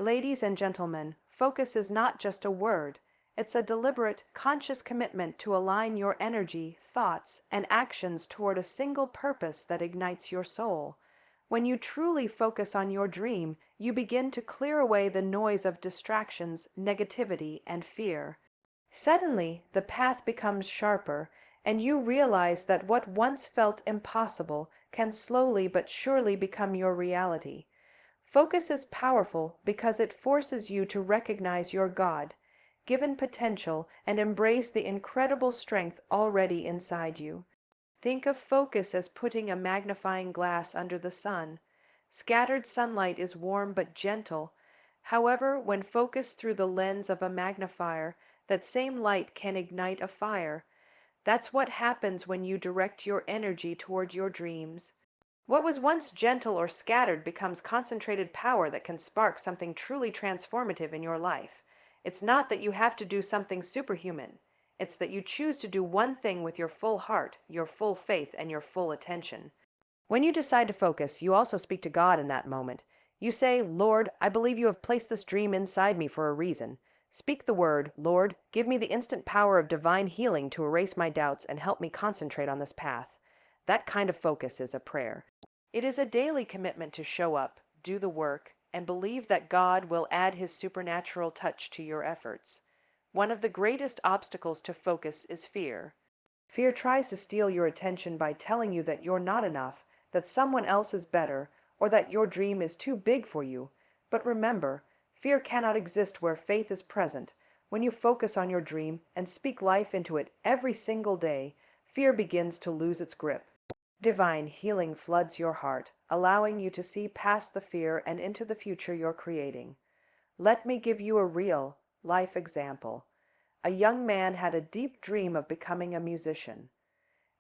Ladies and gentlemen, focus is not just a word. It's a deliberate, conscious commitment to align your energy, thoughts, and actions toward a single purpose that ignites your soul. When you truly focus on your dream, you begin to clear away the noise of distractions, negativity, and fear. Suddenly, the path becomes sharper, and you realize that what once felt impossible can slowly but surely become your reality. Focus is powerful because it forces you to recognize your God-given potential and embrace the incredible strength already inside you. Think of focus as putting a magnifying glass under the sun. Scattered sunlight is warm but gentle. However, when focused through the lens of a magnifier, that same light can ignite a fire. That's what happens when you direct your energy toward your dreams. What was once gentle or scattered becomes concentrated power that can spark something truly transformative in your life. It's not that you have to do something superhuman. It's that you choose to do one thing with your full heart, your full faith, and your full attention. When you decide to focus, you also speak to God in that moment. You say, "Lord, I believe you have placed this dream inside me for a reason." Speak the word, "Lord, give me the instant power of divine healing to erase my doubts and help me concentrate on this path." That kind of focus is a prayer. It is a daily commitment to show up, do the work, and believe that God will add His supernatural touch to your efforts. One of the greatest obstacles to focus is fear. Fear tries to steal your attention by telling you that you're not enough, that someone else is better, or that your dream is too big for you. But remember, fear cannot exist where faith is present. When you focus on your dream and speak life into it every single day, fear begins to lose its grip. Divine healing floods your heart, allowing you to see past the fear and into the future you're creating. Let me give you a real life example. A young man had a deep dream of becoming a musician.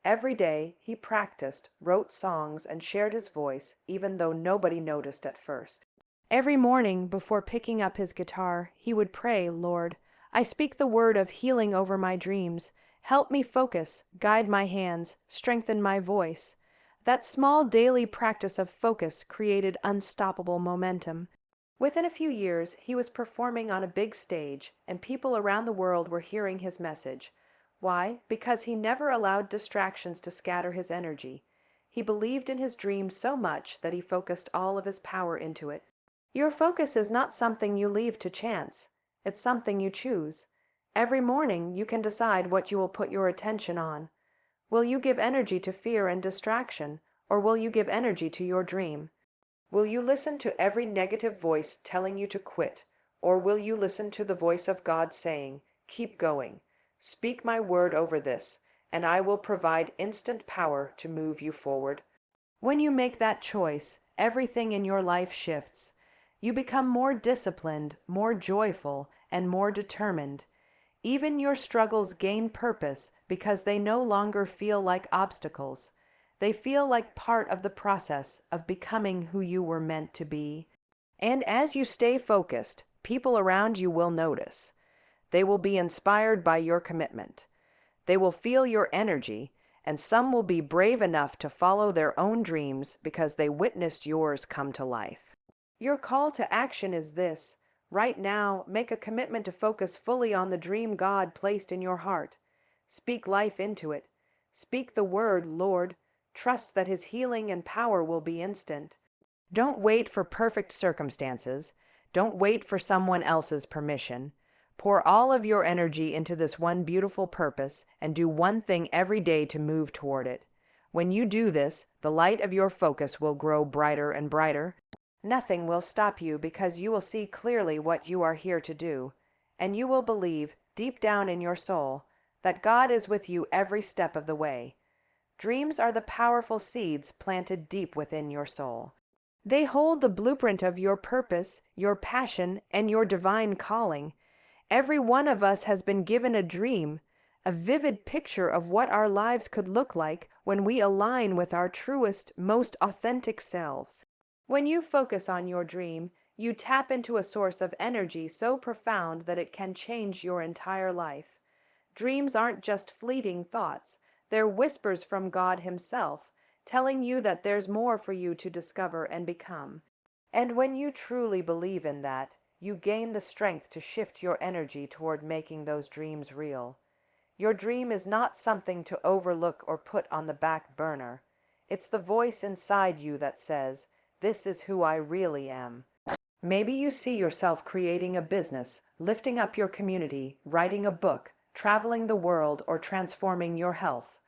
Every day he practiced, wrote songs, and shared his voice, even though nobody noticed at first. Every morning, before picking up his guitar, he would pray, "Lord, I speak the word of healing over my dreams. Help me focus, guide my hands, strengthen my voice." That small daily practice of focus created unstoppable momentum. Within a few years, he was performing on a big stage, and people around the world were hearing his message. Why? Because he never allowed distractions to scatter his energy. He believed in his dream so much that he focused all of his power into it. Your focus is not something you leave to chance. It's something you choose. Every morning, you can decide what you will put your attention on. Will you give energy to fear and distraction, or will you give energy to your dream? Will you listen to every negative voice telling you to quit, or will you listen to the voice of God saying, "Keep going. Speak my word over this, and I will provide instant power to move you forward"? When you make that choice, everything in your life shifts. You become more disciplined, more joyful, and more determined. Even your struggles gain purpose because they no longer feel like obstacles. They feel like part of the process of becoming who you were meant to be. And as you stay focused, people around you will notice. They will be inspired by your commitment. They will feel your energy, and some will be brave enough to follow their own dreams because they witnessed yours come to life. Your call to action is this. Right now, make a commitment to focus fully on the dream God placed in your heart. Speak life into it. Speak the word, "Lord." Trust that His healing and power will be instant. Don't wait for perfect circumstances. Don't wait for someone else's permission. Pour all of your energy into this one beautiful purpose and do one thing every day to move toward it. When you do this, the light of your focus will grow brighter and brighter. Nothing will stop you because you will see clearly what you are here to do, and you will believe, deep down in your soul, that God is with you every step of the way. Dreams are the powerful seeds planted deep within your soul. They hold the blueprint of your purpose, your passion, and your divine calling. Every one of us has been given a dream, a vivid picture of what our lives could look like when we align with our truest, most authentic selves. When you focus on your dream, you tap into a source of energy so profound that it can change your entire life. Dreams aren't just fleeting thoughts. They're whispers from God Himself, telling you that there's more for you to discover and become. And when you truly believe in that, you gain the strength to shift your energy toward making those dreams real. Your dream is not something to overlook or put on the back burner. It's the voice inside you that says, "This is who I really am." Maybe you see yourself creating a business, lifting up your community, writing a book, traveling the world, or transforming your health.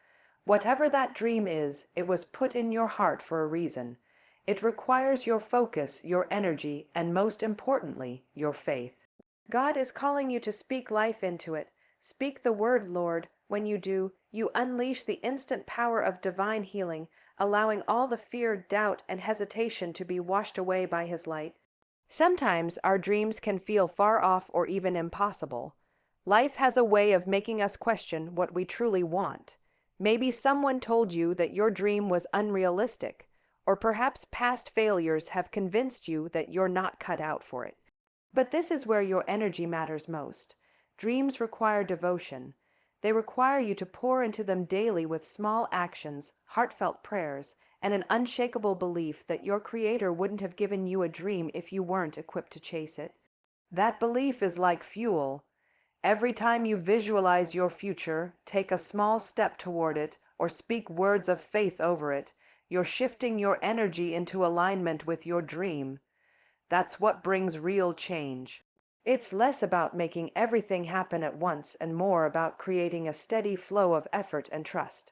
Whatever that dream is, it was put in your heart for a reason. It requires your focus, your energy, and most importantly, your faith. God is calling you to speak life into it. Speak the word, Lord. When you do, you unleash the instant power of divine healing, allowing all the fear, doubt, and hesitation to be washed away by His light. Sometimes our dreams can feel far off or even impossible. Life has a way of making us question what we truly want. Maybe someone told you that your dream was unrealistic, or perhaps past failures have convinced you that you're not cut out for it. But this is where your energy matters most. Dreams require devotion. They require you to pour into them daily with small actions, heartfelt prayers, and an unshakable belief that your Creator wouldn't have given you a dream if you weren't equipped to chase it. That belief is like fuel. Every time you visualize your future, take a small step toward it, or speak words of faith over it, you're shifting your energy into alignment with your dream. That's what brings real change. It's less about making everything happen at once and more about creating a steady flow of effort and trust.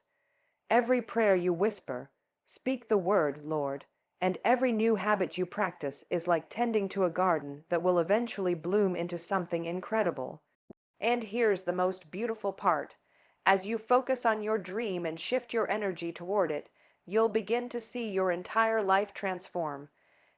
Every prayer you whisper, "Speak the word, Lord," and every new habit you practice is like tending to a garden that will eventually bloom into something incredible. And here's the most beautiful part. As you focus on your dream and shift your energy toward it, you'll begin to see your entire life transform.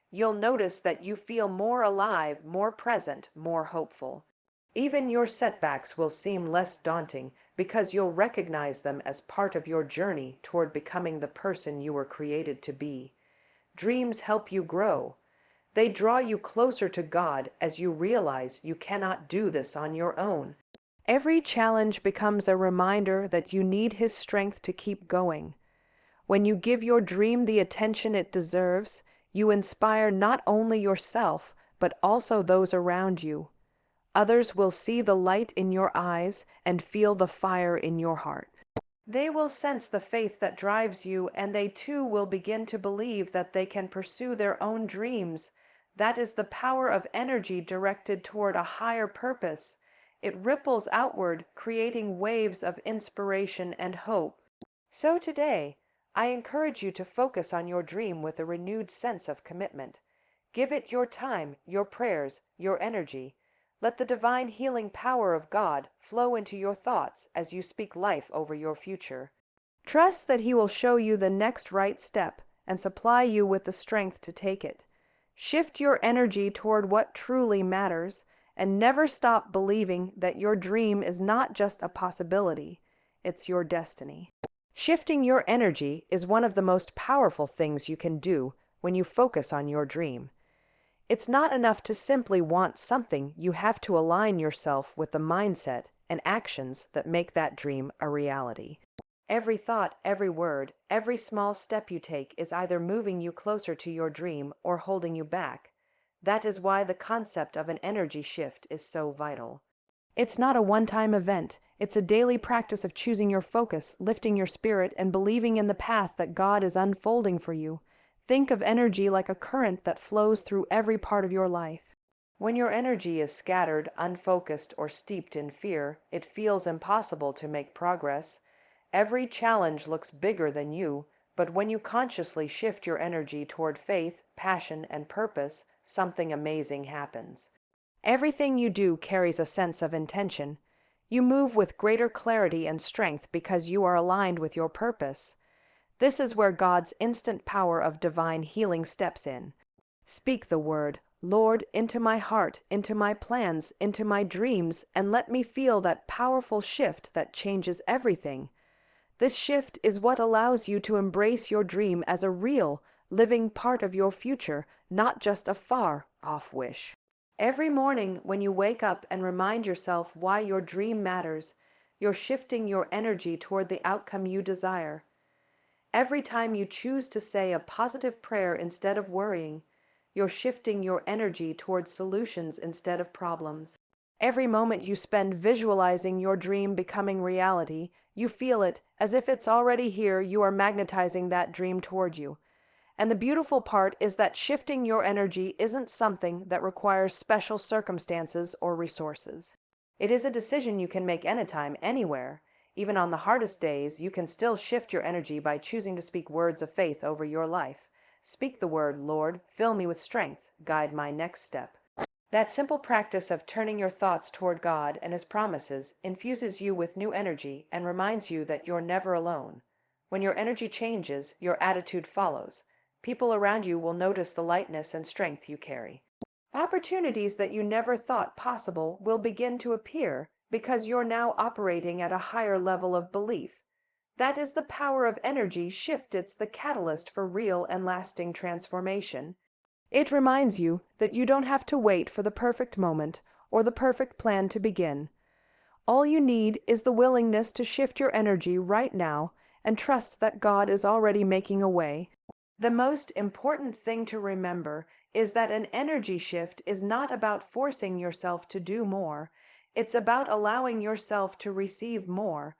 You'll notice that you feel more alive, more present, more hopeful. Even your setbacks will seem less daunting because you'll recognize them as part of your journey toward becoming the person you were created to be. Dreams help you grow. They draw you closer to God as you realize you cannot do this on your own. Every challenge becomes a reminder that you need His strength to keep going. When you give your dream the attention it deserves, you inspire not only yourself, but also those around you. Others will see the light in your eyes and feel the fire in your heart. They will sense the faith that drives you, and they too will begin to believe that they can pursue their own dreams. That is the power of energy directed toward a higher purpose. It ripples outward, creating waves of inspiration and hope. So today, I encourage you to focus on your dream with a renewed sense of commitment. Give it your time, your prayers, your energy. Let the divine healing power of God flow into your thoughts as you speak life over your future. Trust that He will show you the next right step and supply you with the strength to take it. Shift your energy toward what truly matters, and never stop believing that your dream is not just a possibility, it's your destiny. Shifting your energy is one of the most powerful things you can do when you focus on your dream. It's not enough to simply want something, you have to align yourself with the mindset and actions that make that dream a reality. Every thought, every word, every small step you take is either moving you closer to your dream or holding you back. That is why the concept of an energy shift is so vital. It's not a one-time event. It's a daily practice of choosing your focus, lifting your spirit, and believing in the path that God is unfolding for you. Think of energy like a current that flows through every part of your life. When your energy is scattered, unfocused, or steeped in fear, it feels impossible to make progress. Every challenge looks bigger than you, but when you consciously shift your energy toward faith, passion, and purpose, something amazing happens. Everything you do carries a sense of intention. You move with greater clarity and strength because you are aligned with your purpose. This is where God's instant power of divine healing steps in. Speak the word, "Lord," into my heart, into my plans, into my dreams, and let me feel that powerful shift that changes everything. This shift is what allows you to embrace your dream as a real, living part of your future, not just a far-off wish. Every morning when you wake up and remind yourself why your dream matters, you're shifting your energy toward the outcome you desire. Every time you choose to say a positive prayer instead of worrying, You're shifting your energy towards solutions instead of problems. Every moment you spend visualizing your dream becoming reality, you feel it as if it's already here. You are magnetizing that dream toward you. And the beautiful part is that shifting your energy isn't something that requires special circumstances or resources. It is a decision you can make anytime, anywhere. Even on the hardest days, you can still shift your energy by choosing to speak words of faith over your life. Speak the word, Lord, fill me with strength, guide my next step. That simple practice of turning your thoughts toward God and His promises infuses you with new energy and reminds you that you're never alone. When your energy changes, your attitude follows. People around you will notice the lightness and strength you carry. Opportunities that you never thought possible will begin to appear because you're now operating at a higher level of belief. That is the power of energy shift. It's the catalyst for real and lasting transformation. It reminds you that you don't have to wait for the perfect moment or the perfect plan to begin. All you need is the willingness to shift your energy right now and trust that God is already making a way. The most important thing to remember is that an energy shift is not about forcing yourself to do more. It's about allowing yourself to receive more.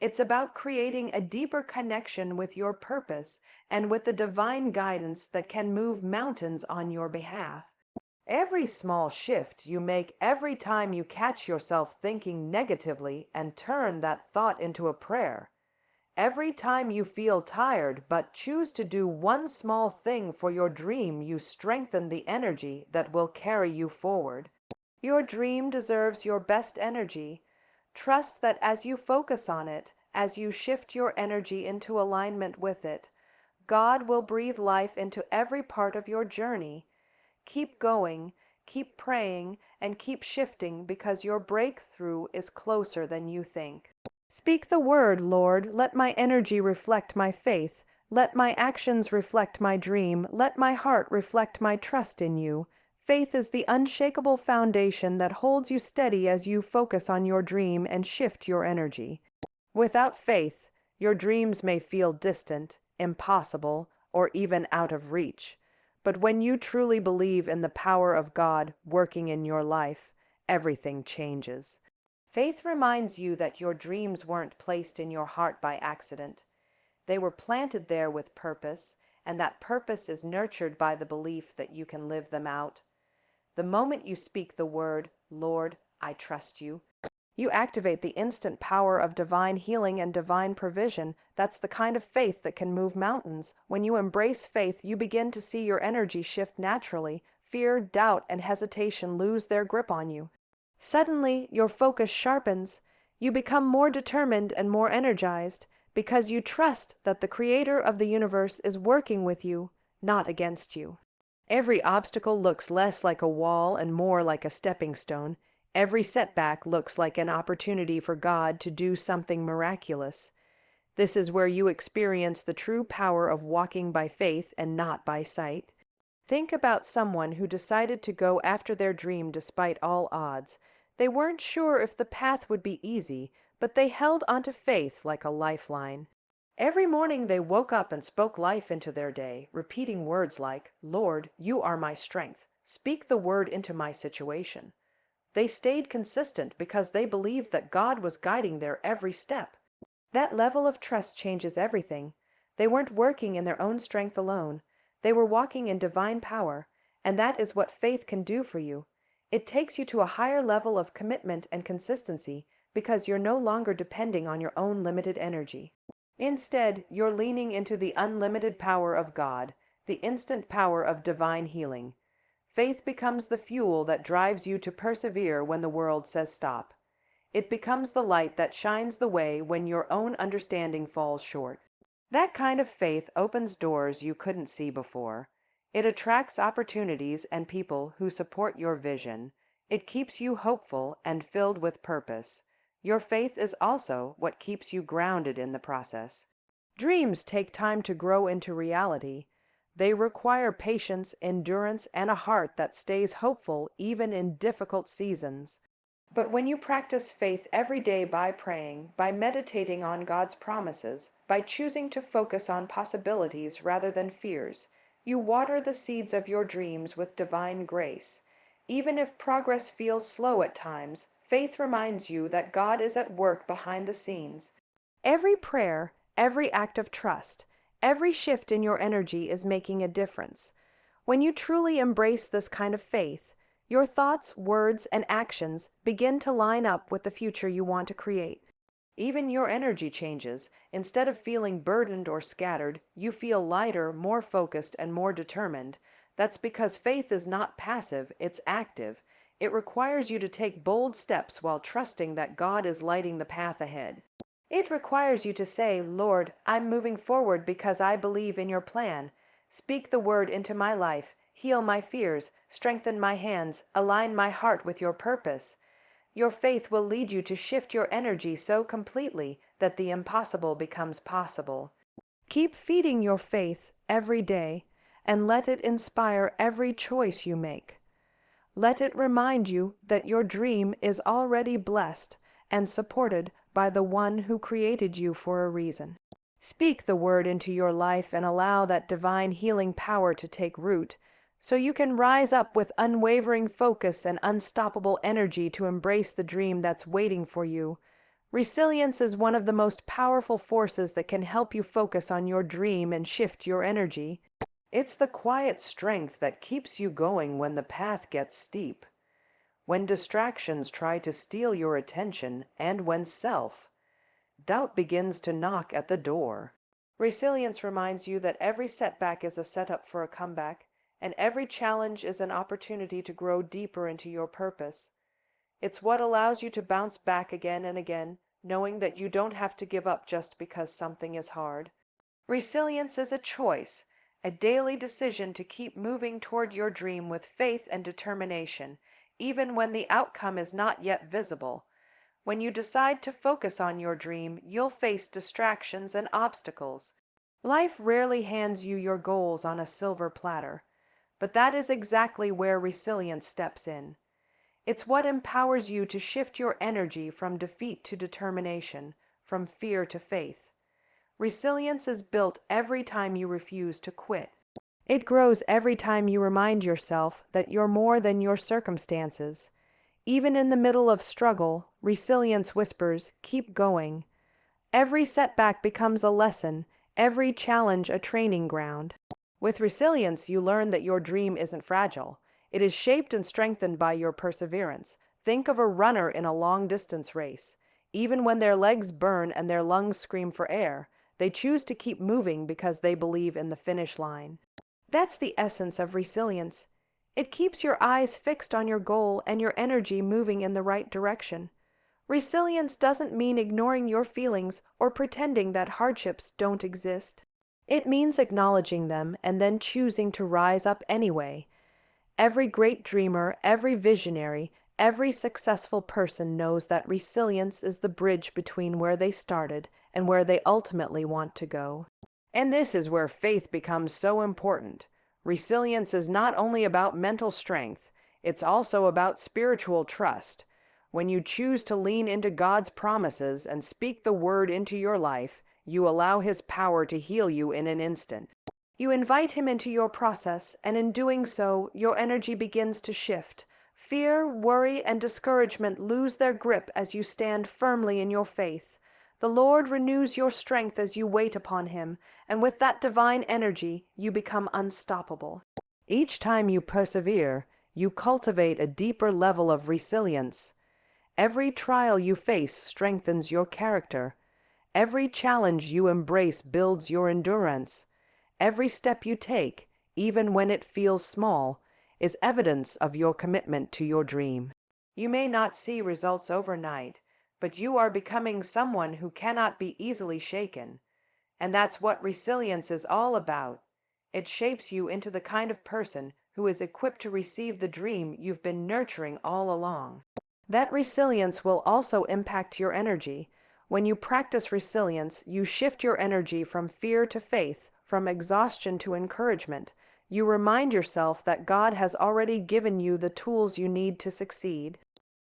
It's about creating a deeper connection with your purpose and with the divine guidance that can move mountains on your behalf. Every small shift you make, every time you catch yourself thinking negatively and turn that thought into a prayer, every time you feel tired but choose to do one small thing for your dream, you strengthen the energy that will carry you forward. Your dream deserves your best energy. Trust that as you focus on it, as you shift your energy into alignment with it, God will breathe life into every part of your journey. Keep going, keep praying, and keep shifting because your breakthrough is closer than you think. Speak the word, Lord. Let my energy reflect my faith. Let my actions reflect my dream. Let my heart reflect my trust in you. Faith is the unshakable foundation that holds you steady as you focus on your dream and shift your energy. Without faith, your dreams may feel distant, impossible, or even out of reach. But when you truly believe in the power of God working in your life, everything changes. Faith reminds you that your dreams weren't placed in your heart by accident. They were planted there with purpose, and that purpose is nurtured by the belief that you can live them out. The moment you speak the word, Lord, I trust you, you activate the instant power of divine healing and divine provision. That's the kind of faith that can move mountains. When you embrace faith, you begin to see your energy shift naturally. Fear, doubt, and hesitation lose their grip on you. Suddenly, your focus sharpens. You become more determined and more energized because you trust that the Creator of the universe is working with you, not against you. Every obstacle looks less like a wall and more like a stepping stone. Every setback looks like an opportunity for God to do something miraculous. This is where you experience the true power of walking by faith and not by sight. Think about someone who decided to go after their dream despite all odds. They weren't sure if the path would be easy, but they held onto faith like a lifeline. Every morning they woke up and spoke life into their day, repeating words like, Lord, you are my strength. Speak the word into my situation. They stayed consistent because they believed that God was guiding their every step. That level of trust changes everything. They weren't working in their own strength alone. They were walking in divine power, and that is what faith can do for you. It takes you to a higher level of commitment and consistency because you're no longer depending on your own limited energy. Instead, you're leaning into the unlimited power of God, the instant power of divine healing. Faith becomes the fuel that drives you to persevere when the world says stop. It becomes the light that shines the way when your own understanding falls short. That kind of faith opens doors you couldn't see before. It attracts opportunities and people who support your vision. It keeps you hopeful and filled with purpose. Your faith is also what keeps you grounded in the process. Dreams take time to grow into reality. They require patience, endurance, and a heart that stays hopeful even in difficult seasons. But when you practice faith every day by praying, by meditating on God's promises, by choosing to focus on possibilities rather than fears, You water the seeds of your dreams with divine grace. Even if progress feels slow at times, faith reminds you that God is at work behind the scenes. Every prayer, every act of trust, every shift in your energy is making a difference. When you truly embrace this kind of faith, your thoughts, words, and actions begin to line up with the future you want to create. Even your energy changes. Instead of feeling burdened or scattered, you feel lighter, more focused, and more determined. That's because faith is not passive, it's active. It requires you to take bold steps while trusting that God is lighting the path ahead. It requires you to say, Lord, I'm moving forward because I believe in your plan. Speak the word into my life, heal my fears, strengthen my hands, align my heart with your purpose. Your faith will lead you to shift your energy so completely that the impossible becomes possible. Keep feeding your faith every day and let it inspire every choice you make. Let it remind you that your dream is already blessed and supported by the one who created you for a reason. Speak the word into your life and allow that divine healing power to take root, so you can rise up with unwavering focus and unstoppable energy to embrace the dream that's waiting for you. Resilience is one of the most powerful forces that can help you focus on your dream and shift your energy. It's the quiet strength that keeps you going when the path gets steep, when distractions try to steal your attention, and when doubt begins to knock at the door. Resilience reminds you that every setback is a setup for a comeback, and every challenge is an opportunity to grow deeper into your purpose. It's what allows you to bounce back again and again, knowing that you don't have to give up just because something is hard. Resilience is a choice, a daily decision to keep moving toward your dream with faith and determination, even when the outcome is not yet visible. When you decide to focus on your dream, you'll face distractions and obstacles. Life rarely hands you your goals on a silver platter, but that is exactly where resilience steps in. It's what empowers you to shift your energy from defeat to determination, from fear to faith. Resilience is built every time you refuse to quit. It grows every time you remind yourself that you're more than your circumstances. Even in the middle of struggle, resilience whispers, keep going. Every setback becomes a lesson, every challenge a training ground. With resilience, you learn that your dream isn't fragile. It is shaped and strengthened by your perseverance. Think of a runner in a long-distance race. Even when their legs burn and their lungs scream for air, they choose to keep moving because they believe in the finish line. That's the essence of resilience. It keeps your eyes fixed on your goal and your energy moving in the right direction. Resilience doesn't mean ignoring your feelings or pretending that hardships don't exist. It means acknowledging them and then choosing to rise up anyway. Every great dreamer, every visionary, every successful person knows that resilience is the bridge between where they started and where they ultimately want to go. And this is where faith becomes so important. Resilience is not only about mental strength, it's also about spiritual trust. When you choose to lean into God's promises and speak the word into your life, you allow His power to heal you in an instant. You invite Him into your process, and in doing so, your energy begins to shift. Fear, worry, and discouragement lose their grip as you stand firmly in your faith. The Lord renews your strength as you wait upon Him, and with that divine energy, you become unstoppable. Each time you persevere, you cultivate a deeper level of resilience. Every trial you face strengthens your character. Every challenge you embrace builds your endurance. Every step you take, even when it feels small, is evidence of your commitment to your dream. You may not see results overnight, but you are becoming someone who cannot be easily shaken. And that's what resilience is all about. It shapes you into the kind of person who is equipped to receive the dream you've been nurturing all along. That resilience will also impact your energy. When you practice resilience, you shift your energy from fear to faith, from exhaustion to encouragement. You remind yourself that God has already given you the tools you need to succeed.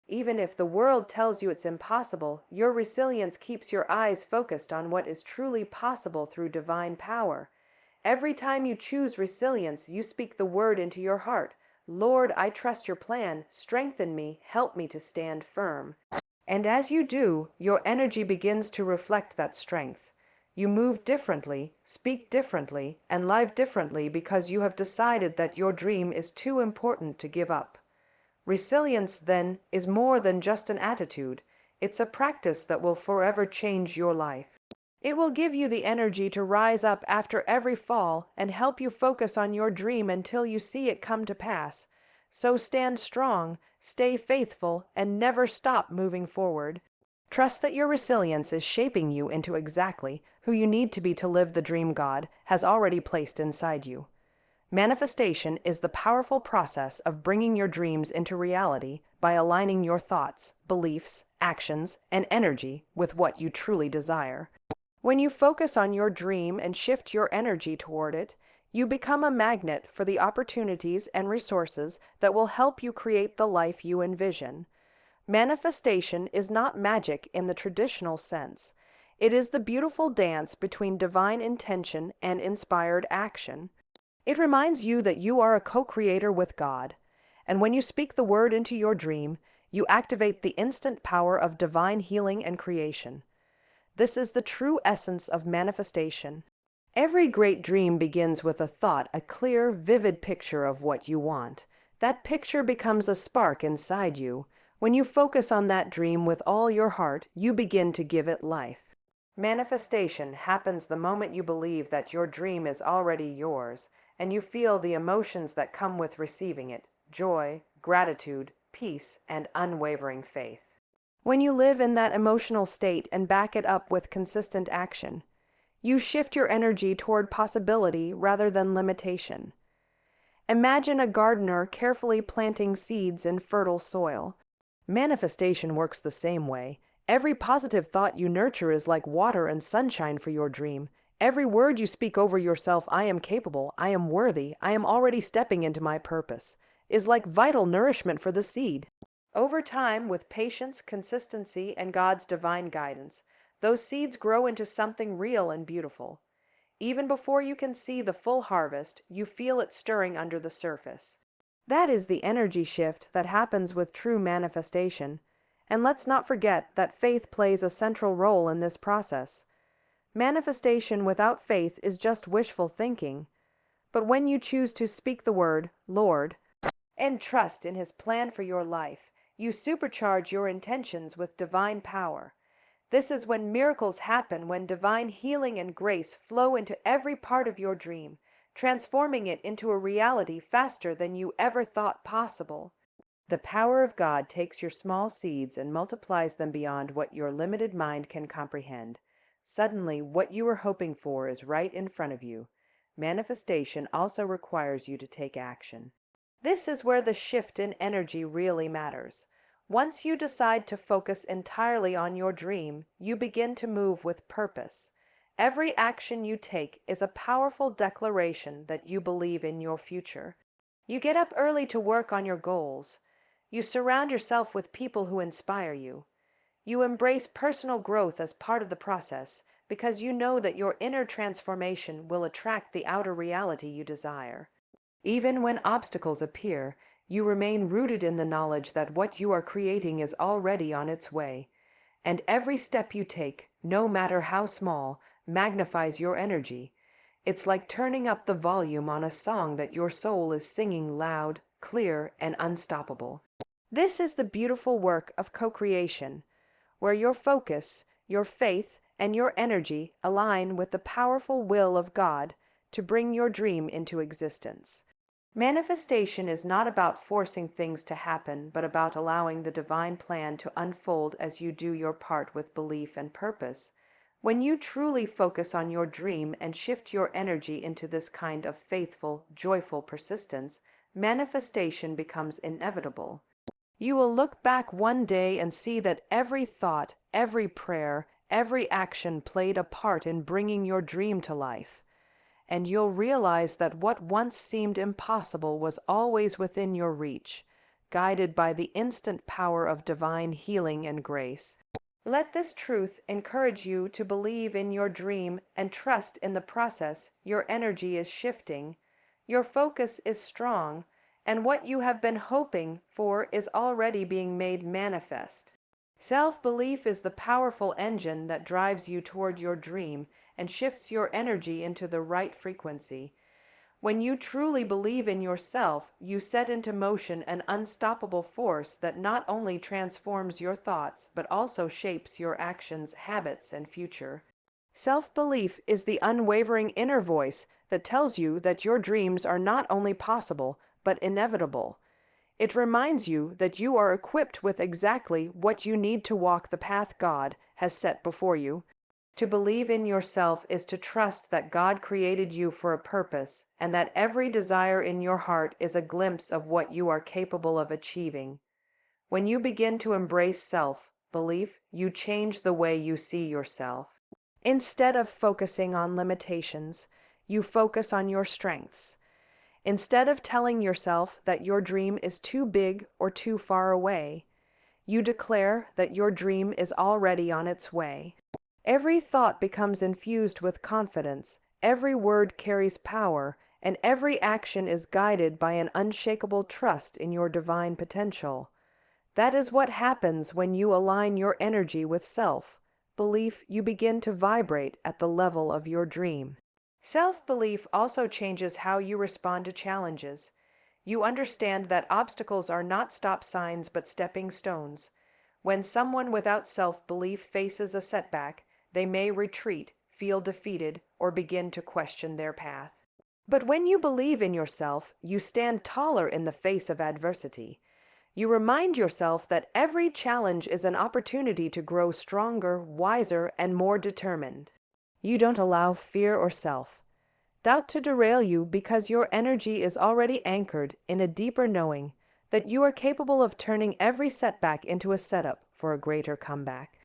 Even if the world tells you it's impossible, your resilience keeps your eyes focused on what is truly possible through divine power. Every time you choose resilience, you speak the word into your heart. Lord, I trust your plan. Strengthen me. Help me to stand firm. And as you do, your energy begins to reflect that strength. You move differently, speak differently, and live differently because you have decided that your dream is too important to give up. Resilience, then, is more than just an attitude. It's a practice that will forever change your life. It will give you the energy to rise up after every fall and help you focus on your dream until you see it come to pass. So stand strong, stay faithful, and never stop moving forward. Trust that your resilience is shaping you into exactly who you need to be to live the dream God has already placed inside you. Manifestation is the powerful process of bringing your dreams into reality by aligning your thoughts, beliefs, actions, and energy with what you truly desire. When you focus on your dream and shift your energy toward it, you become a magnet for the opportunities and resources that will help you create the life you envision. Manifestation is not magic in the traditional sense. It is the beautiful dance between divine intention and inspired action. It reminds you that you are a co-creator with God, and when you speak the word into your dream, you activate the instant power of divine healing and creation. This is the true essence of manifestation. Every great dream begins with a thought, a clear, vivid picture of what you want. That picture becomes a spark inside you. When you focus on that dream with all your heart, you begin to give it life. Manifestation happens the moment you believe that your dream is already yours, and you feel the emotions that come with receiving it: joy, gratitude, peace, and unwavering faith. When you live in that emotional state and back it up with consistent action, you shift your energy toward possibility rather than limitation. Imagine a gardener carefully planting seeds in fertile soil. Manifestation works the same way. Every positive thought you nurture is like water and sunshine for your dream. Every word you speak over yourself, I am capable, I am worthy, I am already stepping into my purpose, is like vital nourishment for the seed. Over time, with patience, consistency, and God's divine guidance, those seeds grow into something real and beautiful. Even before you can see the full harvest, you feel it stirring under the surface. That is the energy shift that happens with true manifestation. And let's not forget that faith plays a central role in this process. Manifestation without faith is just wishful thinking. But when you choose to speak the word, Lord, and trust in His plan for your life, you supercharge your intentions with divine power. This is when miracles happen, when divine healing and grace flow into every part of your dream, transforming it into a reality faster than you ever thought possible. The power of God takes your small seeds and multiplies them beyond what your limited mind can comprehend. Suddenly, what you were hoping for is right in front of you. Manifestation also requires you to take action. This is where the shift in energy really matters. Once you decide to focus entirely on your dream, you begin to move with purpose. Every action you take is a powerful declaration that you believe in your future. You get up early to work on your goals. You surround yourself with people who inspire you. You embrace personal growth as part of the process because you know that your inner transformation will attract the outer reality you desire. Even when obstacles appear, you remain rooted in the knowledge that what you are creating is already on its way. And every step you take, no matter how small, magnifies your energy. It's like turning up the volume on a song that your soul is singing loud, clear, and unstoppable. This is the beautiful work of co-creation, where your focus, your faith, and your energy align with the powerful will of God to bring your dream into existence. Manifestation is not about forcing things to happen, but about allowing the divine plan to unfold as you do your part with belief and purpose. When you truly focus on your dream and shift your energy into this kind of faithful, joyful persistence, manifestation becomes inevitable. You will look back one day and see that every thought, every prayer, every action played a part in bringing your dream to life. And you'll realize that what once seemed impossible was always within your reach, guided by the instant power of divine healing and grace. Let this truth encourage you to believe in your dream and trust in the process. Your energy is shifting, your focus is strong, and what you have been hoping for is already being made manifest. Self-belief is the powerful engine that drives you toward your dream and shifts your energy into the right frequency. When you truly believe in yourself, you set into motion an unstoppable force that not only transforms your thoughts, but also shapes your actions, habits, and future. Self-belief is the unwavering inner voice that tells you that your dreams are not only possible, but inevitable. It reminds you that you are equipped with exactly what you need to walk the path God has set before you. To believe in yourself is to trust that God created you for a purpose and that every desire in your heart is a glimpse of what you are capable of achieving. When you begin to embrace self-belief, you change the way you see yourself. Instead of focusing on limitations, you focus on your strengths. Instead of telling yourself that your dream is too big or too far away, you declare that your dream is already on its way. Every thought becomes infused with confidence, every word carries power, and every action is guided by an unshakable trust in your divine potential. That is what happens when you align your energy with self-belief. You begin to vibrate at the level of your dream. Self-belief also changes how you respond to challenges. You understand that obstacles are not stop signs but stepping stones. When someone without self-belief faces a setback, they may retreat, feel defeated, or begin to question their path. But when you believe in yourself, you stand taller in the face of adversity. You remind yourself that every challenge is an opportunity to grow stronger, wiser, and more determined. You don't allow fear or self-doubt to derail you because your energy is already anchored in a deeper knowing that you are capable of turning every setback into a setup for a greater comeback.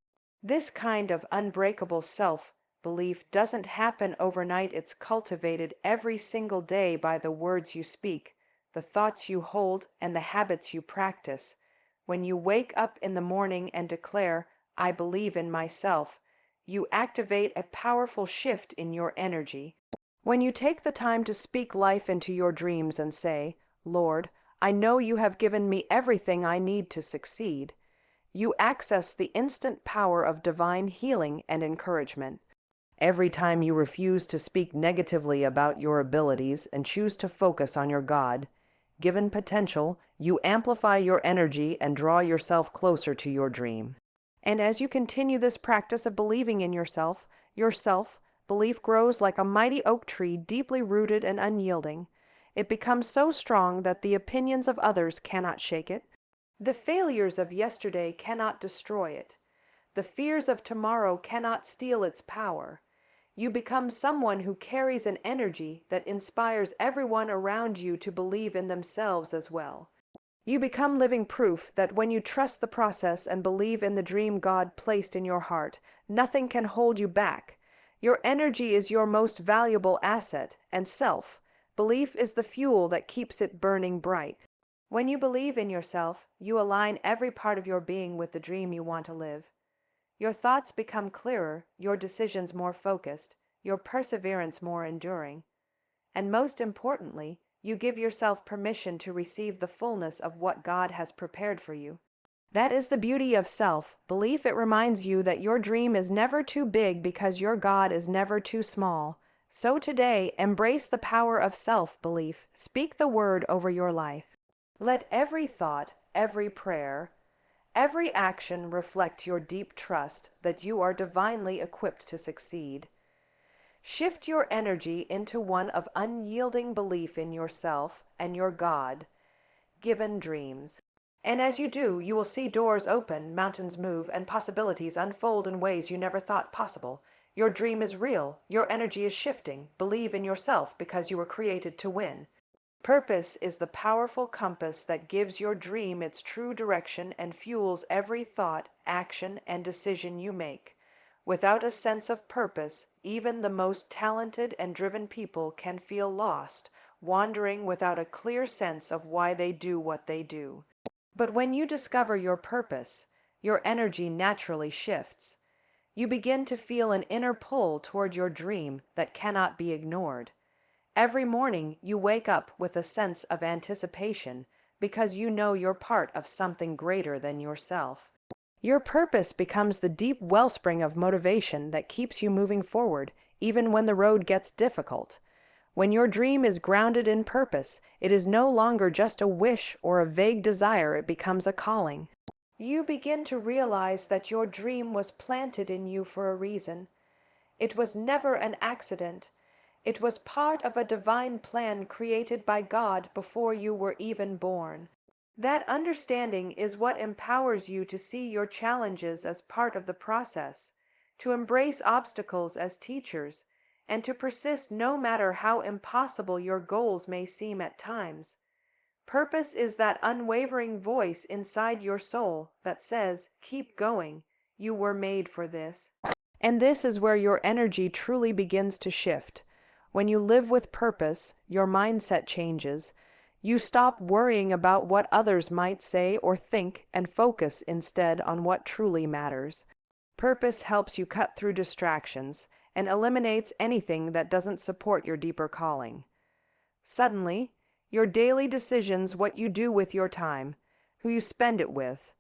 This kind of unbreakable self-belief doesn't happen overnight. It's cultivated every single day by the words you speak, the thoughts you hold, and the habits you practice. When you wake up in the morning and declare, "I believe in myself," you activate a powerful shift in your energy. When you take the time to speak life into your dreams and say, "Lord, I know you have given me everything I need to succeed," you access the instant power of divine healing and encouragement. Every time you refuse to speak negatively about your abilities and choose to focus on your God-given potential, you amplify your energy and draw yourself closer to your dream. And as you continue this practice of believing in yourself, your self-belief grows like a mighty oak tree, deeply rooted and unyielding. It becomes so strong that the opinions of others cannot shake it. The failures of yesterday cannot destroy it. The fears of tomorrow cannot steal its power. You become someone who carries an energy that inspires everyone around you to believe in themselves as well. You become living proof that when you trust the process and believe in the dream God placed in your heart, nothing can hold you back. Your energy is your most valuable asset, and self-belief is the fuel that keeps it burning bright. When you believe in yourself, you align every part of your being with the dream you want to live. Your thoughts become clearer, your decisions more focused, your perseverance more enduring. And most importantly, you give yourself permission to receive the fullness of what God has prepared for you. That is the beauty of self-belief. It reminds you that your dream is never too big because your God is never too small. So today, embrace the power of self-belief. Speak the word over your life. Let every thought, every prayer, every action reflect your deep trust that you are divinely equipped to succeed. Shift your energy into one of unyielding belief in yourself and your God-given dreams. And as you do, you will see doors open, mountains move, and possibilities unfold in ways you never thought possible. Your dream is real. Your energy is shifting. Believe in yourself because you were created to win. Purpose is the powerful compass that gives your dream its true direction and fuels every thought, action, and decision you make. Without a sense of purpose, even the most talented and driven people can feel lost, wandering without a clear sense of why they do what they do. But when you discover your purpose, your energy naturally shifts. You begin to feel an inner pull toward your dream that cannot be ignored. Every morning you wake up with a sense of anticipation because you know you're part of something greater than yourself. Your purpose becomes the deep wellspring of motivation that keeps you moving forward, even when the road gets difficult. When your dream is grounded in purpose, it is no longer just a wish or a vague desire, it becomes a calling. You begin to realize that your dream was planted in you for a reason. It was never an accident. It was part of a divine plan created by God before you were even born. That understanding is what empowers you to see your challenges as part of the process, to embrace obstacles as teachers, and to persist no matter how impossible your goals may seem at times. Purpose is that unwavering voice inside your soul that says, "Keep going. You were made for this." And this is where your energy truly begins to shift. When you live with purpose, your mindset changes. You stop worrying about what others might say or think and focus instead on what truly matters. Purpose helps you cut through distractions and eliminates anything that doesn't support your deeper calling. Suddenly, your daily decisions, what you do with your time, who you spend it with,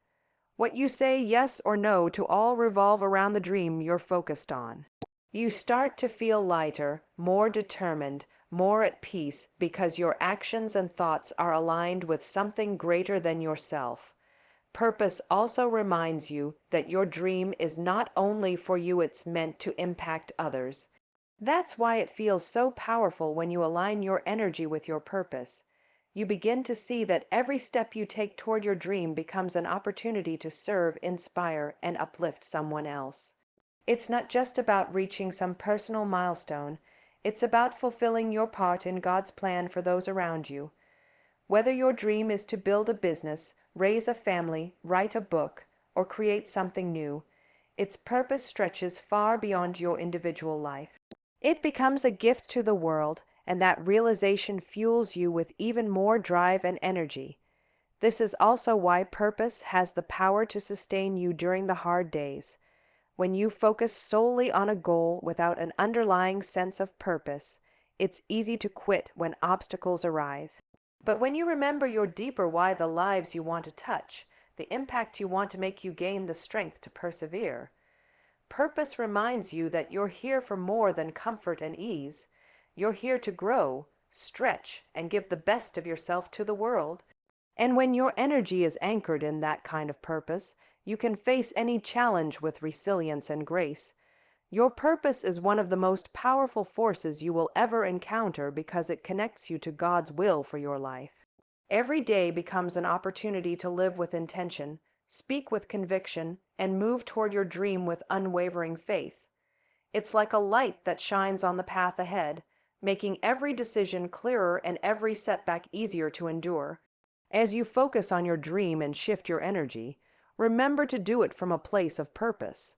what you say yes or no to, all revolve around the dream you're focused on. You start to feel lighter, more determined, more at peace because your actions and thoughts are aligned with something greater than yourself. Purpose also reminds you that your dream is not only for you, it's meant to impact others. That's why it feels so powerful when you align your energy with your purpose. You begin to see that every step you take toward your dream becomes an opportunity to serve, inspire, and uplift someone else. It's not just about reaching some personal milestone, it's about fulfilling your part in God's plan for those around you. Whether your dream is to build a business, raise a family, write a book, or create something new, its purpose stretches far beyond your individual life. It becomes a gift to the world, and that realization fuels you with even more drive and energy. This is also why purpose has the power to sustain you during the hard days. When you focus solely on a goal without an underlying sense of purpose, it's easy to quit when obstacles arise. But when you remember your deeper why, the lives you want to touch, the impact you want to make, you gain the strength to persevere. Purpose reminds you that you're here for more than comfort and ease. You're here to grow, stretch, and give the best of yourself to the world. And when your energy is anchored in that kind of purpose, you can face any challenge with resilience and grace. Your purpose is one of the most powerful forces you will ever encounter because it connects you to God's will for your life. Every day becomes an opportunity to live with intention, speak with conviction, and move toward your dream with unwavering faith. It's like a light that shines on the path ahead, making every decision clearer and every setback easier to endure. As you focus on your dream and shift your energy, remember to do it from a place of purpose.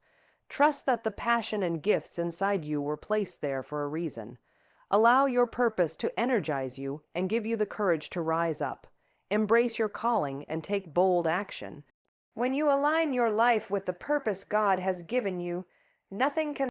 Trust that the passion and gifts inside you were placed there for a reason. Allow your purpose to energize you and give you the courage to rise up. Embrace your calling and take bold action. When you align your life with the purpose God has given you, nothing can